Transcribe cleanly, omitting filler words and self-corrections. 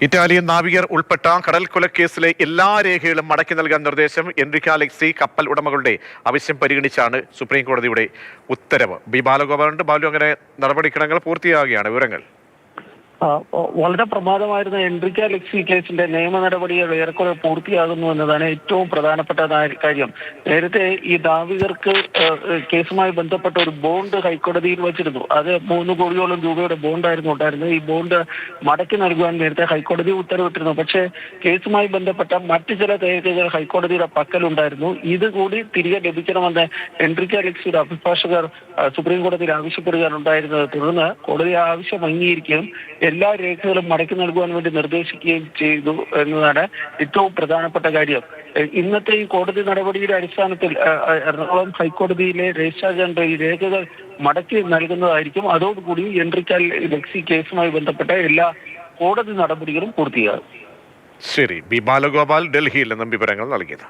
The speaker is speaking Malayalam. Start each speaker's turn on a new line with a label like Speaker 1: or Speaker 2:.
Speaker 1: ഇറ്റാലിയൻ നാവികർ ഉൾപ്പെട്ട കടൽ കൊലക്കേസിലെ എല്ലാ രേഖകളും മടക്കി നൽകാൻ നിർദ്ദേശം. എൻറിക്ക അലക്സി കപ്പൽ ഉടമകളുടെ ആവശ്യം പരിഗണിച്ചാണ് സുപ്രീം കോടതിയുടെ ഉത്തരവ്. ബി ബാലഗോപാലുണ്ട്. ബാലു, അങ്ങനെ നടപടിക്രമങ്ങൾ പൂർത്തിയാകുകയാണ്. വിവരങ്ങൾ.
Speaker 2: വളരെ പ്രമാദമായിരുന്ന എൻറിക്ക അലക്സി കേസിന്റെ നിയമ നടപടികൾ ഏറെക്കുറെ പൂർത്തിയാകുന്നു എന്നതാണ് ഏറ്റവും പ്രധാനപ്പെട്ട കാര്യം. നേരത്തെ ഈ നാവികർക്ക് കേസുമായി ബന്ധപ്പെട്ട ഒരു ബോണ്ട് ഹൈക്കോടതിയിൽ വച്ചിരുന്നു. അത് 3 കോടിയോളം രൂപയുടെ ബോണ്ടായിരുന്നു ഉണ്ടായിരുന്നത്. ഈ ബോണ്ട് മടക്കി നൽകുവാൻ നേരത്തെ ഹൈക്കോടതി ഉത്തരവിട്ടിരുന്നു. പക്ഷേ കേസുമായി ബന്ധപ്പെട്ട മറ്റു ചില രേഖകൾ ഹൈക്കോടതിയുടെ പക്കലുണ്ടായിരുന്നു. ഇതുകൂടി തിരികെ ലഭിക്കണമെന്ന് എൻറിക്ക അലക്സിയുടെ അഭിഭാഷകർ സുപ്രീം കോടതിയിൽ ആവശ്യപ്പെടുകയാണുണ്ടായിരുന്നത്. തുടർന്ന് കോടതി ആവശ്യം അംഗീകരിക്കുകയും എല്ലാ രേഖകളും മടക്കി നൽകുവാൻ വേണ്ടി നിർദ്ദേശിക്കുകയും ചെയ്തു എന്നതാണ് ഏറ്റവും പ്രധാനപ്പെട്ട കാര്യം. ഇന്നത്തെ ഈ കോടതി നടപടിയുടെ അടിസ്ഥാനത്തിൽ എറണാകുളം ഹൈക്കോടതിയിലെ രജിസ്ട്രാർ ജനറൽ ഈ രേഖകൾ മടക്കി നൽകുന്നതായിരിക്കും. അതോടുകൂടി എൻറിക്ക അലക്സി കേസുമായി ബന്ധപ്പെട്ട എല്ലാ കോടതി നടപടികളും പൂർത്തിയാകും.
Speaker 1: ശരി, ബി ബാലഗോപാൽ ഡൽഹിയിൽ നിന്നും വിവരങ്ങൾ നൽകിയത്.